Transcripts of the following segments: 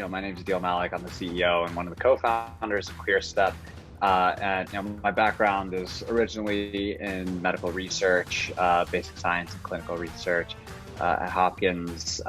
My name's Adeel Malik. I'm the CEO and one of the co-founders of Clearstep. And my background is originally in medical research, basic science and clinical research at Hopkins.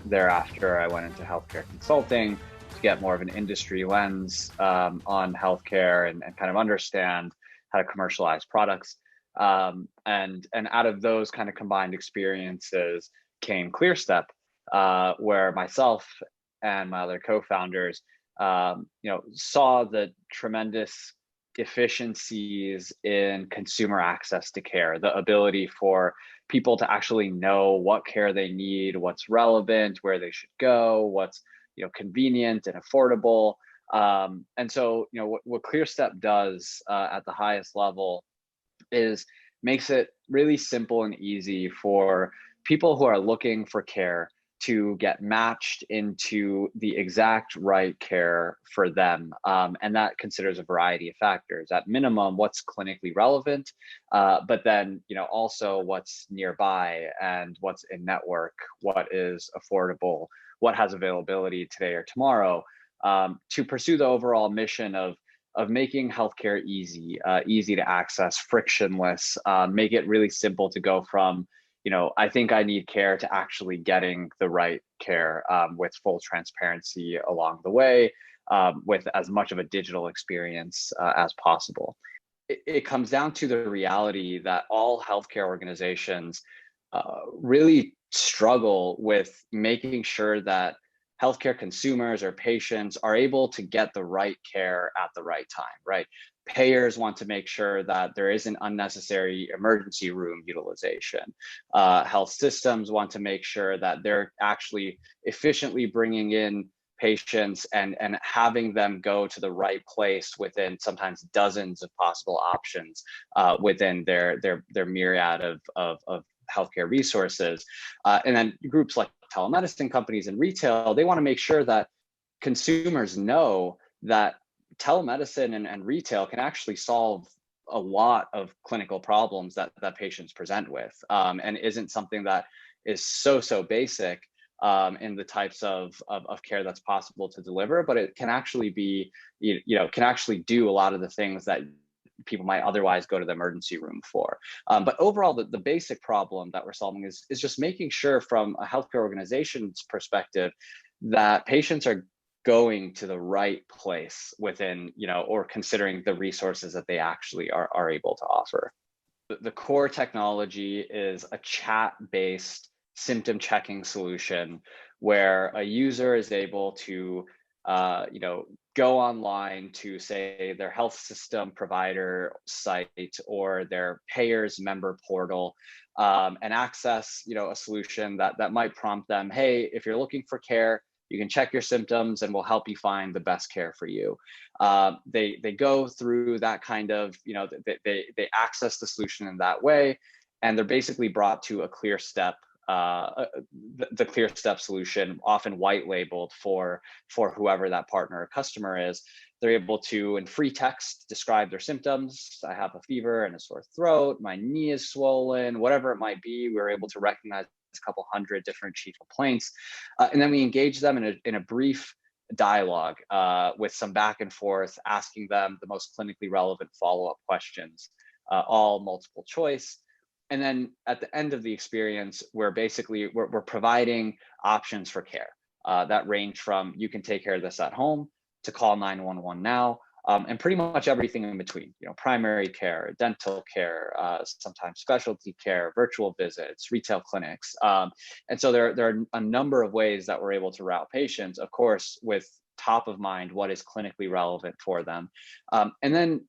Thereafter, I went into healthcare consulting to get more of an industry lens on healthcare and kind of understand how to commercialize products. And out of those kind of combined experiences came Clearstep, where myself and my other co-founders, saw the tremendous efficiencies in consumer access to care, the ability for people to actually know what care they need, what's relevant, where they should go, what's convenient and affordable. And so what ClearStep does at the highest level is makes it really simple and easy for people who are looking for care to get matched into the exact right care for them. And that considers a variety of factors. At minimum, what's clinically relevant, but then also what's nearby and what's in network, what is affordable, what has availability today or tomorrow, to pursue the overall mission of making healthcare easy, easy to access, frictionless, make it really simple to go from, I think I need care to actually getting the right care, with full transparency along the way, with as much of a digital experience as possible. It comes down to the reality that all healthcare organizations really struggle with making sure that healthcare consumers or patients are able to get the right care at the right time, right? Payers want to make sure that there isn't unnecessary emergency room utilization. Health systems want to make sure that they're actually efficiently bringing in patients and having them go to the right place within sometimes dozens of possible options within their myriad of healthcare resources. And then groups like telemedicine companies and retail, they want to make sure that consumers know that telemedicine and retail can actually solve a lot of clinical problems that patients present with, and isn't something that is so basic in the types of care that's possible to deliver, but it can actually be, can actually do a lot of the things that people might otherwise go to the emergency room for. But overall, the basic problem that we're solving is just making sure from a healthcare organization's perspective that patients are going to the right place within, or considering the resources that they actually are able to offer. The core technology is a chat-based symptom checking solution where a user is able to go online to, say, their health system provider site or their payers member portal, and access a solution that might prompt them, hey, if you're looking for care, you can check your symptoms and we'll help you find the best care for you. They go through that kind of, they access the solution in that way, and they're basically brought to a ClearStep, the ClearStep solution, often white labeled for whoever that partner or customer is. They're able to, in free text, describe their symptoms. I have a fever and a sore throat, my knee is swollen, whatever it might be. We're able to recognize a couple hundred different chief complaints. And then we engage them in a brief dialogue with some back and forth, asking them the most clinically relevant follow-up questions, all multiple choice. And then at the end of the experience, we're providing options for care that range from, you can take care of this at home, to call 911 now, and pretty much everything in between. Primary care, dental care, sometimes specialty care, virtual visits, retail clinics. And so there are a number of ways that we're able to route patients, of course, with top of mind what is clinically relevant for them. And then,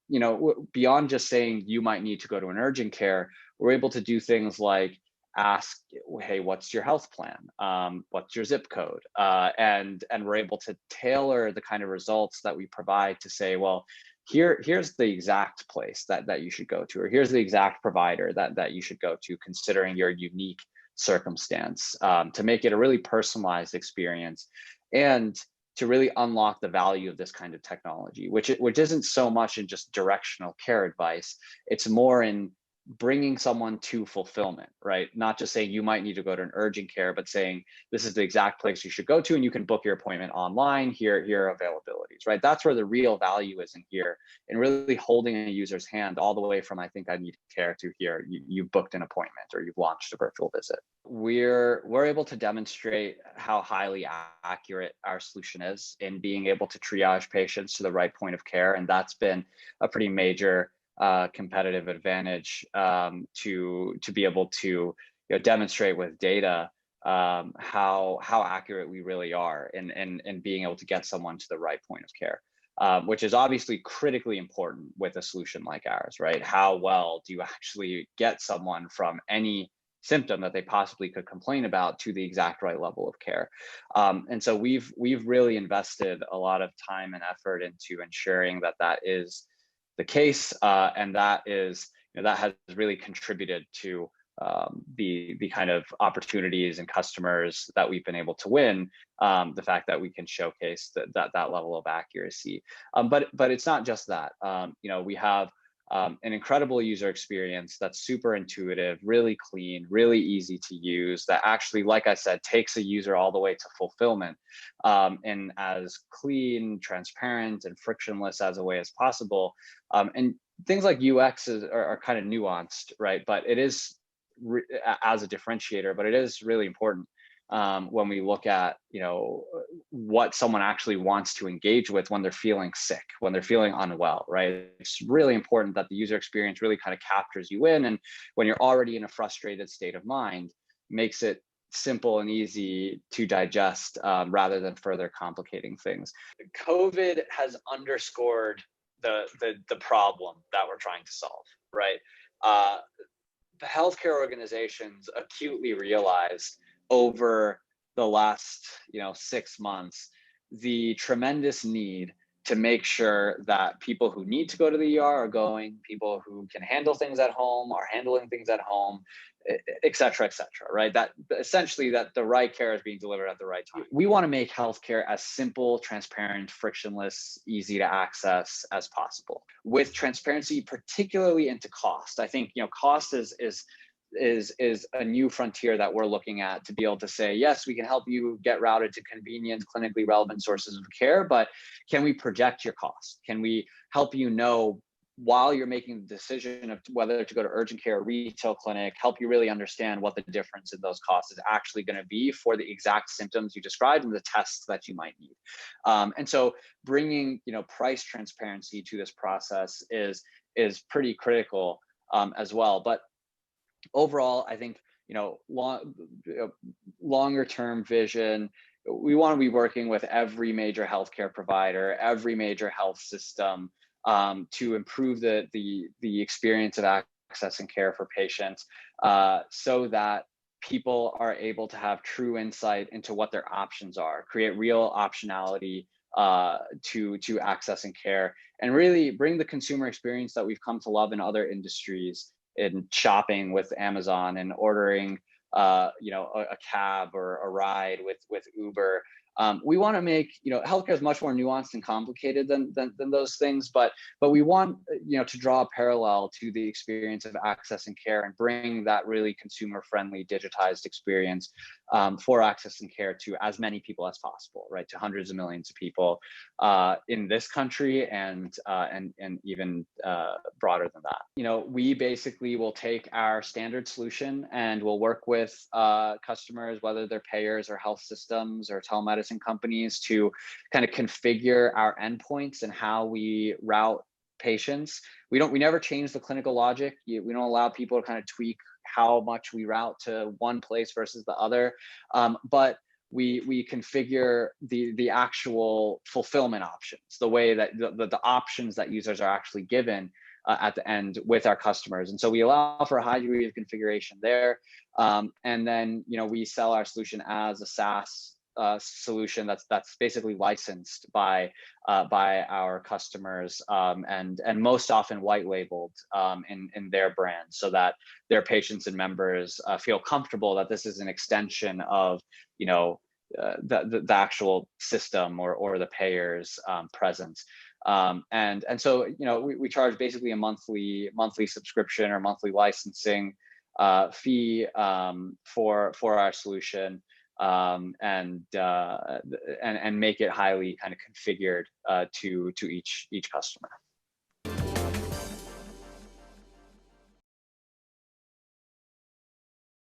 beyond just saying you might need to go to an urgent care, we're able to do things like ask, hey, what's your health plan? What's your zip code? And we're able to tailor the kind of results that we provide to say, well, here's the exact place that you should go to, or here's the exact provider that you should go to, considering your unique circumstance, to make it a really personalized experience and to really unlock the value of this kind of technology, which isn't so much in just directional care advice. It's more in bringing someone to fulfillment, right? Not just saying you might need to go to an urgent care, but saying this is the exact place you should go to, and you can book your appointment online. Here are availabilities, right? That's where the real value is in here, and really holding a user's hand all the way from I think I need care to here you booked an appointment or you've launched a virtual visit. We're able to demonstrate how highly accurate our solution is in being able to triage patients to the right point of care, and that's been a pretty major competitive advantage to be able to demonstrate with data how accurate we really are in being able to get someone to the right point of care, which is obviously critically important with a solution like ours, right? How well do you actually get someone from any symptom that they possibly could complain about to the exact right level of care? And so we've really invested a lot of time and effort into ensuring that that is the case, and that is that has really contributed to the kind of opportunities and customers that we've been able to win. The fact that we can showcase that level of accuracy, but it's not just that. We have an incredible user experience that's super intuitive, really clean, really easy to use, that actually, like I said, takes a user all the way to fulfillment, in as clean, transparent, and frictionless as a way as possible. And things like UX are kind of nuanced, right? But it is as a differentiator, but it is really important when we look at what someone actually wants to engage with when they're feeling sick, when they're feeling unwell, right? It's really important that the user experience really kind of captures you in, and when you're already in a frustrated state of mind, makes it simple and easy to digest, rather than further complicating things. COVID has underscored the problem that we're trying to solve, right? The healthcare organizations acutely realized over the last 6 months the tremendous need to make sure that people who need to go to the ER are going, people who can handle things at home are handling things at home, et cetera, right? That essentially that the right care is being delivered at the right time. We want to make healthcare as simple, transparent, frictionless, easy to access as possible, with transparency, particularly into cost. I think cost is a new frontier that we're looking at, to be able to say, yes, we can help you get routed to convenient, clinically relevant sources of care, but can we project your cost? Can we help you know, while you're making the decision of whether to go to urgent care or retail clinic, help you really understand what the difference in those costs is actually going to be for the exact symptoms you described and the tests that you might need. And so bringing price transparency to this process is pretty critical, as well. But overall, I think longer term vision, we want to be working with every major healthcare provider, every major health system, to improve the experience of access and care for patients, so that people are able to have true insight into what their options are, create real optionality to access and care, and really bring the consumer experience that we've come to love in other industries, in shopping with Amazon and ordering a cab or a ride with Uber. We want to make healthcare is much more nuanced and complicated than those things, but we want to draw a parallel to the experience of access and care, and bring that really consumer friendly, digitized experience for access and care to as many people as possible, right? To hundreds of millions of people in this country, and even broader than that. We basically will take our standard solution and we'll work with customers, whether they're payers or health systems or telemedicine companies, to kind of configure our endpoints and how we route patients. We never change the clinical logic. We don't allow people to kind of tweak how much we route to one place versus the other, but we configure the actual fulfillment options, the way that the options that users are actually given at the end with our customers. And so we allow for a high degree of configuration there, and then we sell our solution as a SaaS solution that's basically licensed by our customers, and most often white labeled in their brand, so that their patients and members feel comfortable that this is an extension of the actual system or the payer's presence. And so, we charge basically a monthly subscription or monthly licensing fee for our solution, and make it highly kind of configured to each customer.